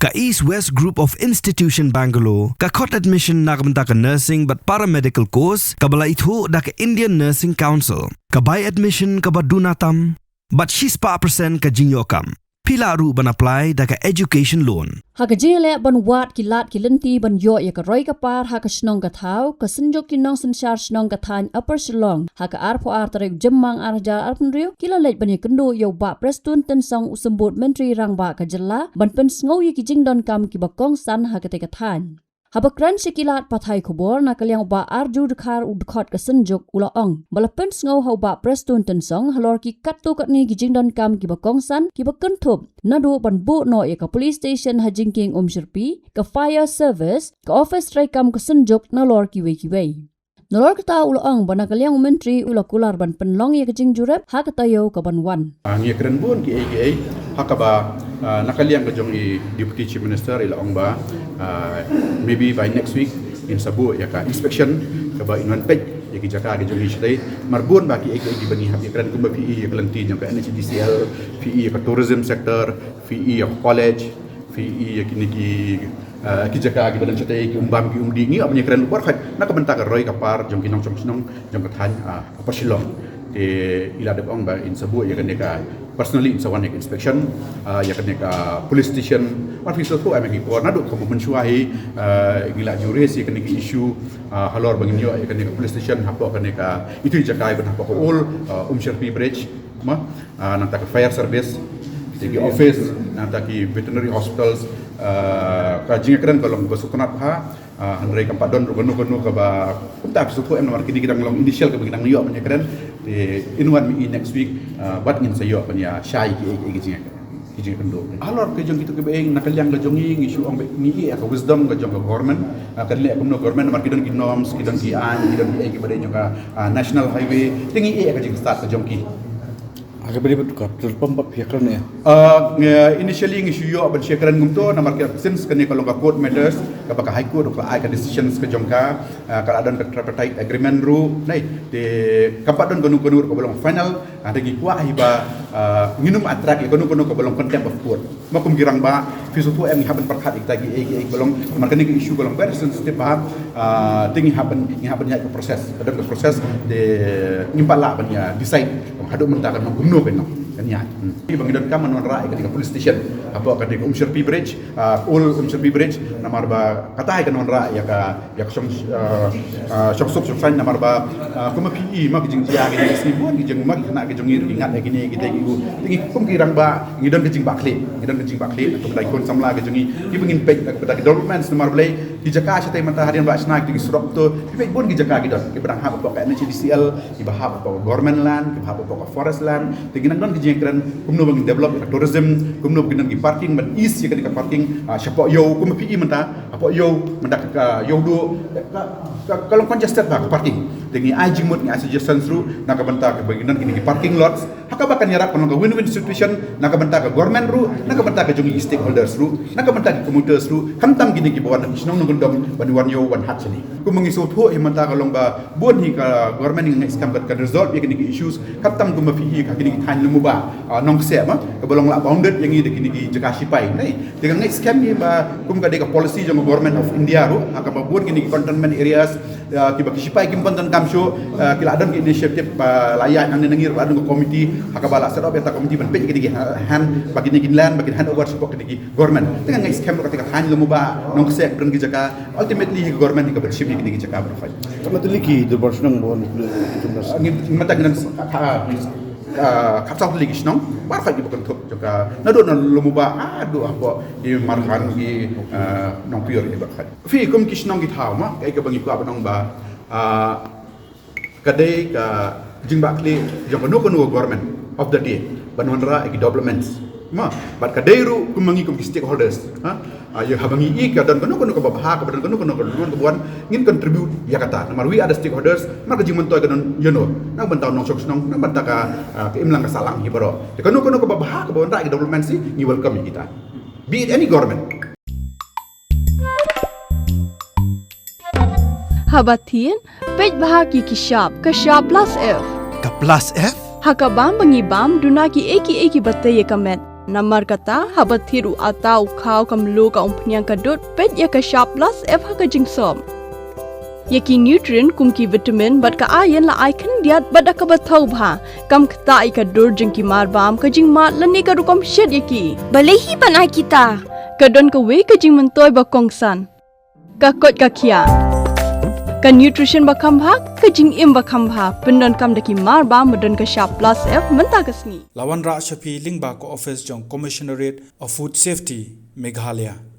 Ka East West Group of Institution Bangalore, ka court admission na kabanta ka nursing but paramedical course, kabala ito da ka Indian Nursing Council, ka by admission ka badunatam, but she's pa percent ka jinyokam. Pila ru ban apply da ka education loan. Haka jele ban wat kilat kilanti ban yo ya ka roy ka par haka shnong ka thau ka sinjok kinong sinshar shnong ka than upper shillong haka arpo artarek jemmang arja arpunrio kila lej ban kendo yo ba prestun ten song usembut menteri rang ba ka jella ban pen sngo yi ki jingdon kam ki bakong san haka te ka than. Habakran sikilat pathai khobor na kalyang ba arju dekhar udkhot ka sinjok ula ong balapen sngo hau ba prestun ten song halor ki kattu katni ki jingdon kam ki bakong san ki bakon thup nadu ban bu no ya ka police station ha jingking shirpi ka fire service ka office try kam ka sinjok na lor ki wei nolor kata ula ong ban kalyang menteri ula kular ban penlong ya ka jingjurep ha kata yo ka ban wan ngi kren bun ki AKA hakaba nakaliang kajong i deputy chief minister ila ong ba maybe by next week in Sabu ya ka inspection ka ba inwan pej ya ki jaka kajong i shlai marbun ba ki AKA ki bani hab kren kumba PE ya kelanti jang ka NHDCL PE ya ka tourism sector PE ya college PE ya kini ki jaka ki badan chatai ki umbam ki umdi ngi apnya kren luar khat nak bentak roy kapar jong kinong chong jong ka than apa silong te ila de ong ba in Sabu ya kan ka personally in sawan inspection ya kan ka police station what we so to am ki ko na do ko mensuai gila juris ya kan ki issue halor bangin yo ya kan ka police station hapo kan ka itu jaka ban hapo ko all Sherpi bridge ma nang ta fire service di office nang ta ki veterinary hospitals ka jinga kren kolong basutunat ha Andre kampat don gonu ka ba tak suku em nomor kini kita ngelong initial ke bagi yo punya keren di inwan mi next week bat ngin sayo punya syai ki jinga kendo alor ke jong gitu ke beng nakaliang ke jongi isu ong mi ka wisdom ke jong ke government ka le kumno government nomor kidon ki norms kidon ki an kidon ki bade jong ka national highway tingi ka jing start ke jong ki agak beri betul terpom pikiran ya. Initially ngisyu yo ban syakaran ngumto na market since kani kalau ka court matters kapag high court ka ai ka decisions ka jongka keadaan ka tripartite agreement ru nai de kapat don gonu ka belum final ada gi kwa hiba nginum atrak gonu ka belum contempt of court makum girang ba fisu tu em haban perkhat ik tagi belum markani ki issue belum very sensitive ba tingi haban ya ka proses ada ka proses de ngimpala ban ya decide hadu mentakan gumno benno kanya bangidon kam non rai ketika police station apa ketika Sherpi bridge all Sherpi bridge namar ba katai kan non rai ya song sok san namar ba kuma PE mak jing tia ke sibu ki jeng mak kena ke jongir ingat lagi ni kita ibu tingi kum kirang ba ngidon ke jing bakle atau dai kon samla ke jongi ki bengin pek kepada developments namar blai di jaka sate mata harian ba snack di surok to pek bon ki jaka gidon ki berang hab apa NHDCL ki bahab apa government land ki bahab apa forest land tinginang don ki jengkran kumno bang develop tourism kumno bang ki parking ban east ya ketika parking syapo yo kum PE menta apa yo mendak yo do kalau congested ba parking dengan ajimut ni suggestion through nak bentak bagian kini parking lots haka bakan yarap kono win-win situation nak bentak government ru nak bentak jongi stakeholders ru nak bentak commuters ru kantam gini ki bawan isnong nungundom ban yo wan hat sini ku mengisu tho imanta kalong ba bon hi ka government ni next kam ka resolve ya kini issues kantam ku mafi ka kini kan lemu ba nong se ma ka bolong la bounded yang ini kini ki jaka sipai nei dengan next scam ni ba kum ka de ka policy jong government of India ru haka ba bon kini containment areas ki ba sipai kim pantan kamsho kila adon ki initiative layak ang nangir adon ko committee hakabala set up eta committee ban pej kini hand bagi ni land bagi hand over support kini government dengan ngai scam ketika han lemu ba nong se dron ki jaka ultimately government ka bership kini ki jaka berfai sama tu lagi tu bersenang bon mata dengan kapsal lagi senang berfai bukan tu jaka nado na lemu ba adu apa di marhan ki nong pior ni berfai fi kum ki senang ki thau ma kai ka bangi ku apa nong ba kadai ka jingbak li jong kono government of the day banonra eki developments ma bat kadai ru kumangi kum stakeholders ya habangi ik dan kono ka babah ka dan kono ka buan ngin contribute ya kata namar we ada stakeholders mar ka jingman toy kan you know nang bantau nong sok nong nang banta ka imlang ka salang hibaro kono ka babah ka banonra eki development si ni welcome kita be it any government Habatin, pej bahagi kishap plus F. Ka plus F? Hakabam bangibam dunaki eki bataye kamet. Namar kata habat thiru atau kau kamlu ka umpnyang kadut pet ya ka sharp plus F ha ka jingsom. Yaki nutrient kumki vitamin bat ka ayan la icon diat bat ka bathau bha kam kta ka dur jingki mar bam ka jing mat lani ka rukom shed yaki. Balehi panai kita. Kadon ka we ka jing mentoy ba kongsan. Ka kot ka kia. Ka nutrition ba khambha ka jing im ba khambha pendon kam daki mar bam madon ka sharp plus F menta kasni. Lawan Ra Shafi Lingba ko office jong Commissionerate of Food Safety Meghalaya.